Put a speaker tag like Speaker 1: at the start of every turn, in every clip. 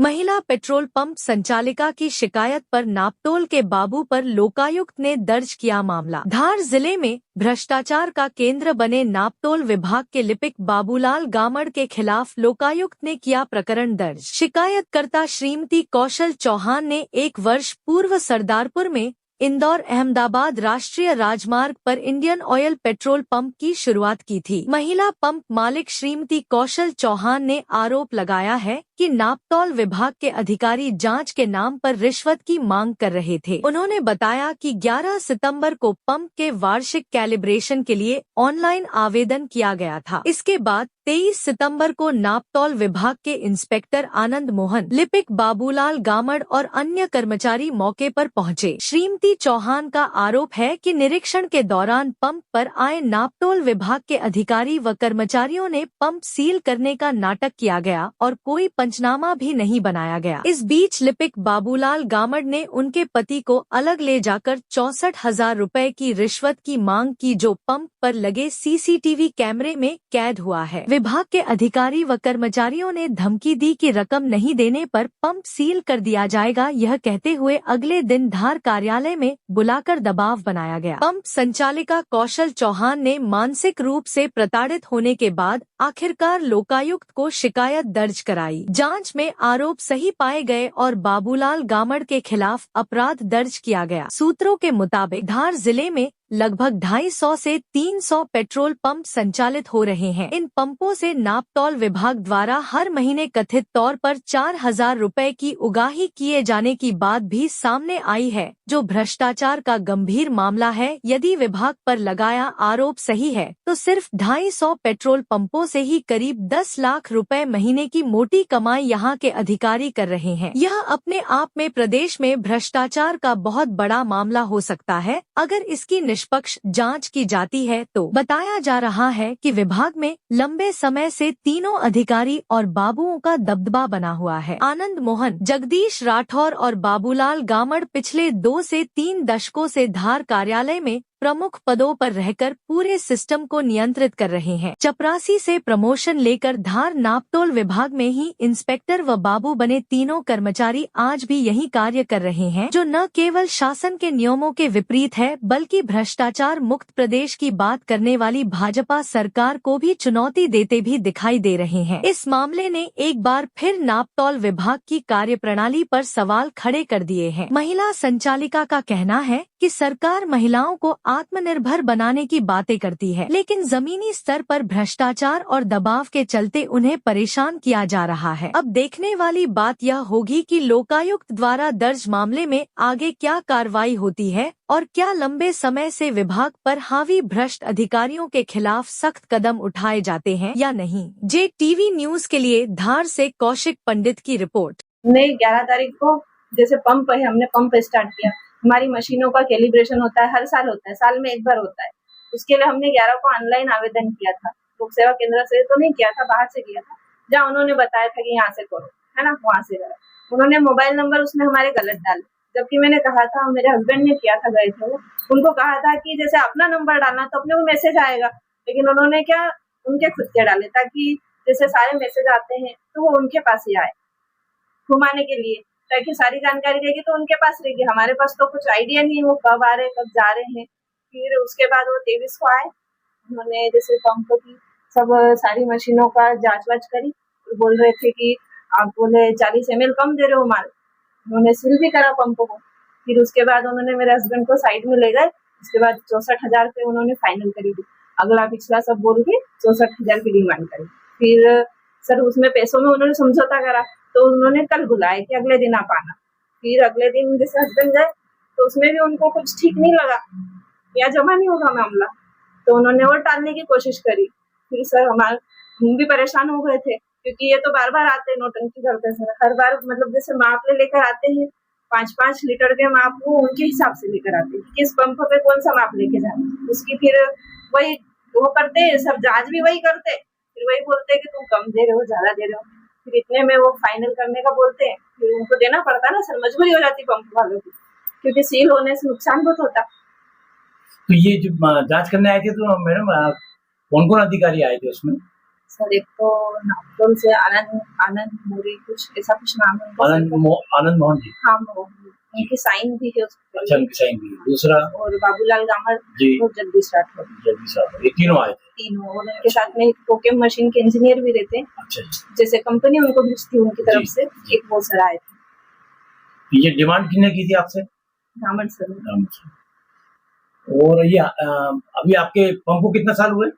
Speaker 1: महिला petrol pump संचालिका की शिकायत पर नापतोल के बाबू पर लोकायुक्त ने दर्ज किया मामला। धार जिले में भ्रष्टाचार का केंद्र बने नापतोल विभाग के लिपिक बाबूलाल गामड़ के खिलाफ लोकायुक्त ने किया प्रकरण दर्ज। शिकायतकर्ता श्रीमती कौशल चौहान ने 1 वर्ष पूर्व सरदारपुर में इंदौर अहमदाबाद राष्ट्रीय राजमार्ग पर इंडियन ऑयल पेट्रोल पंप की शुरुआत की थी। महिला पंप मालिक श्रीमती कौशल चौहान ने आरोप लगाया है कि नापतोल विभाग के अधिकारी जांच के नाम पर रिश्वत की मांग कर रहे थे। उन्होंने बताया कि 11 सितंबर को पंप के वार्षिक कैलिब्रेशन के लिए ऑनलाइन आवेदन किया गया था। इसके बाद 23 सितंबर को नापतोल विभाग के इंस्पेक्टर आनंद मोहन, लिपिक बाबूलाल गामड़ और अन्य कर्मचारी मौके पर पहुंचे। श्रीमती चौहान का आरोप है कि निरीक्षण के दौरान पंप पर आए नापतोल विभाग के अधिकारी व कर्मचारियों ने पंप सील करने का नाटक किया गया और कोई पंचनामा भी नहीं बनाया गया। इस बीच लिपिक बाबूलाल गामड़ ने उनके पति को अलग ले जाकर 64,000 रुपए की रिश्वत की मांग की, जो पंप पर लगे सीसीटीवी कैमरे में कैद हुआ है। विभाग के अधिकारी व कर्मचारियों ने धमकी दी कि रकम नहीं देने पर पंप सील कर दिया जाएगा। यह कहते हुए अगले दिन धार कार्यालय में बुलाकर दबाव बनाया गया। पंप संचालिका कौशल चौहान ने मानसिक रूप से प्रताड़ित होने के बाद आखिरकार लोकायुक्त को शिकायत दर्ज कराई। जांच में आरोप सही पाए गए और बाबूलाल गामड़ के खिलाफ अपराध दर्ज किया गया। सूत्रों के मुताबिक धार जिले में लगभग 250 से 300 पेट्रोल पंप संचालित हो रहे हैं। इन पंपों से नापतोल विभाग द्वारा हर महीने कथित तौर पर 4,000 रुपए की उगाही किए जाने की बात भी सामने आई है, जो भ्रष्टाचार का गंभीर मामला है। यदि विभाग पर लगाया आरोप सही है तो सिर्फ 250 पेट्रोल पंपों से ही करीब 10 लाख रुपए महीने की मोटी कमाई यहाँ के अधिकारी कर रहे हैं। यह अपने आप में प्रदेश में भ्रष्टाचार का बहुत बड़ा मामला हो सकता है अगर इसकी निष्पक्ष जांच की जाती है तो। बताया जा रहा है कि विभाग में लंबे समय से तीनों अधिकारी और बाबुओं का दबदबा बना हुआ है। आनंद मोहन, जगदीश राठौर और बाबूलाल गामड़ पिछले 2 से 3 दशकों से धार कार्यालय में प्रमुख पदों पर रहकर पूरे सिस्टम को नियंत्रित कर रहे हैं। चपरासी से प्रमोशन लेकर धार नापतोल विभाग में ही इंस्पेक्टर व बाबू बने तीनों कर्मचारी आज भी यही कार्य कर रहे हैं, जो न केवल शासन के नियमों के विपरीत है बल्कि भ्रष्टाचार मुक्त प्रदेश की बात करने वाली भाजपा सरकार को भी चुनौती देते भी दिखाई दे रहे हैं। इस मामले ने एक बार फिर नापतोल विभाग की कार्यप्रणाली पर सवाल खड़े कर दिए हैं। महिला संचालिका का कहना है कि सरकार महिलाओं को आत्मनिर्भर बनाने की बातें करती है, लेकिन जमीनी स्तर पर भ्रष्टाचार और दबाव के चलते उन्हें परेशान किया जा रहा है। अब देखने वाली बात यह होगी कि लोकायुक्त द्वारा दर्ज मामले में आगे क्या कार्रवाई होती है और क्या लंबे समय से विभाग पर हावी भ्रष्ट अधिकारियों के खिलाफ सख्त कदम उठाए जाते हैं या नहीं। JTV न्यूज के लिए धार से कौशिक पंडित की रिपोर्ट।
Speaker 2: 11 तारीख को जैसे पंप है, हमने पंप स्टार्ट किया। हमारी मशीनों का कैलिब्रेशन होता है, हर साल होता है, साल में एक बार होता है। उसके लिए हमने 11 को ऑनलाइन आवेदन किया था। लोक सेवा केंद्र से तो नहीं किया था, बाहर से किया था, जहाँ उन्होंने बताया था कि यहाँ से करो, है ना, वहाँ से करो। उन्होंने मोबाइल नंबर उसमें हमारे गलत डाले, जबकि मैंने कहा था, मेरे हस्बैंड ने किया था, गए थे वो, उनको कहा था कि जैसे अपना नंबर डालना तो अपने को मैसेज आएगा, लेकिन उन्होंने क्या, उनके खुद के डाले, ताकि जैसे सारे मैसेज आते हैं तो वो उनके पास ही आए, घुमाने के लिए, ताकि सारी जानकारी रहेगी तो उनके पास रहेगी। हमारे पास तो कुछ आइडिया नहीं वो कब आ रहे कब जा रहे हैं। फिर उसके बाद वो 23 को आए, उन्होंने जैसे पंप की सब सारी मशीनों का जांच वाच करी, बोल रहे थे कि आप बोले 40 ml कम दे रहे हो माल। उन्होंने सील भी करा पंप को। फिर उसके बाद उन्होंने मेरे हस्बैंड को साइड में ले गए। उसके बाद 64,000 रुपये उन्होंने फाइनल करी थी, अगला पिछला सब बोल के 64,000 की डिमांड करी। फिर सर उसमें पैसों में उन्होंने समझौता करा, तो उन्होंने कल बुलाया कि अगले दिन आप आना। फिर अगले दिन जैसे हस्बैंड गए तो उसमें भी उनको कुछ ठीक नहीं लगा, या जमा नहीं होगा मामला, तो उन्होंने वो टालने की कोशिश करी। फिर सर हम भी परेशान हो गए थे, क्योंकि ये तो बार बार आते हैं, नौटंकी करते हैं सर, हर बार मतलब जैसे माप लेकर आते हैं, 5-5 लीटर के माप वो उनके हिसाब से लेकर आते हैं, किस पंप पे कौन सा माप लेके जाना, उसकी फिर वही वो करते हैं, सब जांच भी वही करते, फिर वही बोलते हैं कि तुम कम दे रहे हो, ज्यादा दे रहे हो। फिर इतने में वो फाइनल करने का बोलते हैं, फिर उनको देना पड़ता है ना सर, मजबूरी हो जाती पंप वालों की, क्योंकि सील होने से नुकसान बहुत होता।
Speaker 3: तो ये जो जांच करने आए थे तो मैडम कौन कौन अधिकारी आए थे उसमें?
Speaker 2: सर एक तो नापतोल से आनंद आनंद मोरे कुछ ऐसा कुछ नाम है उनका सर का।
Speaker 3: आनंद मोहन जी।
Speaker 2: हाँ उनकी साइन भी है उसके
Speaker 3: अच्छा, उनकी साइन भी है। दूसरा
Speaker 2: और बाबूलाल गामर
Speaker 3: जी।
Speaker 2: और जगदीश राठौर।
Speaker 3: जगदीश राठौर, ये तीनों आए थे।
Speaker 2: तीनों, और उनके साथ में एक टोकेम मशीन के इंजीनियर भी रहते हैं।
Speaker 3: अच्छा जी।
Speaker 2: जैसे कंपनी उनको भेजती है उनकी तरफ से, एक वो सर आए थे।
Speaker 3: ये डिमांड किसने की थी आपसे?
Speaker 2: गामर सर।
Speaker 3: और ये अभी आपके पंप को कितना साल हुए?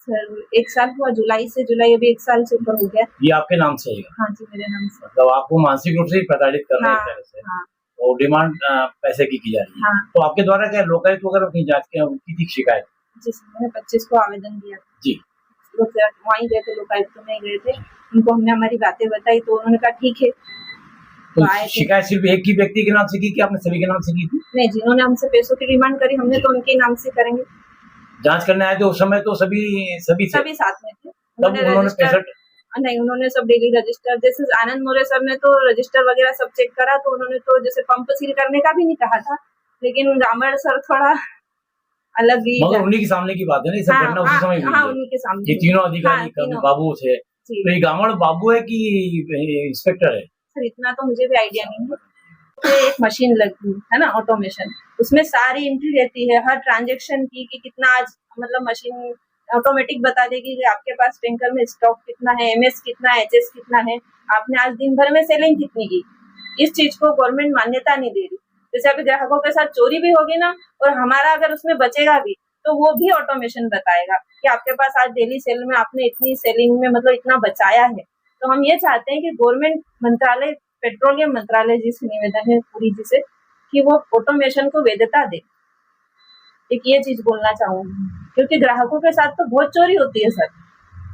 Speaker 2: सर 1 साल हुआ, जुलाई से, जुलाई अभी 1 साल से ऊपर हो गया।
Speaker 3: ये आपके नाम से है?
Speaker 2: हाँ जी, मेरे नाम से।
Speaker 3: मतलब आपको मानसिक रूप से ही प्रताड़ित कर रहे हैं एक तरह से।
Speaker 2: हाँ।
Speaker 3: और डिमांड पैसे की जा रही है।
Speaker 2: हाँ।
Speaker 3: तो आपके द्वारा क्या लोकायुक्त वगैरह अपनी जांच की थी शिकायत?
Speaker 2: जी सर, मैंने 25 को आवेदन दिया था।
Speaker 3: जी।
Speaker 2: वहीं गए थे, लोकायुक्त में गए थे, उनको हमने हमारी बातें बताई तो उन्होंने कहा ठीक है।
Speaker 3: तो शिकायत सिर्फ एक ही व्यक्ति के नाम से की कि आपने सभी के नाम से की थी?
Speaker 2: नहीं, जिन्होंने हमसे पैसों की डिमांड करी हमने तो उनके नाम से करेंगे।
Speaker 3: जांच करने आए थे उस समय तो सभी
Speaker 2: साथ में थे।
Speaker 3: तब उन्होंने 65
Speaker 2: नहीं, उन्होंने सब डेली रजिस्टर, जैसे आनंद मोरे सर ने तो रजिस्टर वगैरह सब चेक करा, तो उन्होंने तो जैसे पंप सील करने का भी नहीं कहा था, लेकिन गामर सर थोड़ा अलग ही।
Speaker 3: मगर उन्हीं के सामने की बात है ना, ये सब घटना उसी समय हुई है।
Speaker 2: उन्हीं के सामने।
Speaker 3: ये तीनों अधिकारी बाबू थे, तो ये गामड़ बाबू है कि इंस्पेक्टर है?
Speaker 2: सर इतना तो मुझे भी आइडिया नहीं है। तो एक मशीन लगी है ना, ऑटोमेशन, उसमें सारी एंट्री रहती है हर ट्रांजेक्शन की, कि कितना आज, मतलब मशीन ऑटोमेटिक बता देगी कि आपके पास टैंकर में स्टॉक कितना है, एमएस कितना है, एचएस कितना है, आपने आज दिन भर में सेलिंग कितनी की। इस चीज को गवर्नमेंट मान्यता नहीं दे रही। जैसे अभी ग्राहकों के साथ चोरी भी होगी ना, और हमारा अगर उसमें बचेगा भी, तो वो भी ऑटोमेशन बताएगा कि आपके पास आज डेली सेल में आपने इतनी सेलिंग में मतलब इतना बचाया है। तो हम ये चाहते हैं कि गवर्नमेंट मंत्रालय, पेट्रोलियम मंत्रालय जी से निवेदन है पूरी जी से, कि वो ऑटोमेशन को वैधता दे। एक ये चीज बोलना चाहूंगी, क्योंकि ग्राहकों के साथ तो बहुत चोरी होती है सर,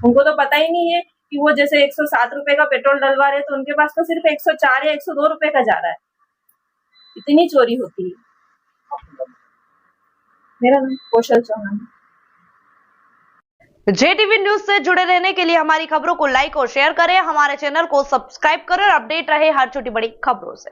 Speaker 2: उनको तो पता ही नहीं है कि वो जैसे 107 रुपए का पेट्रोल डलवा रहे, तो उनके पास तो सिर्फ 104 या 102 रुपए का जा रहा है, इतनी चोरी होती है। मेरा नाम कौशल चौहान।
Speaker 4: JTV न्यूज से जुड़े रहने के लिए हमारी खबरों को लाइक और शेयर करें, हमारे चैनल को सब्सक्राइब करें और अपडेट रहे हर छोटी बड़ी खबरों से।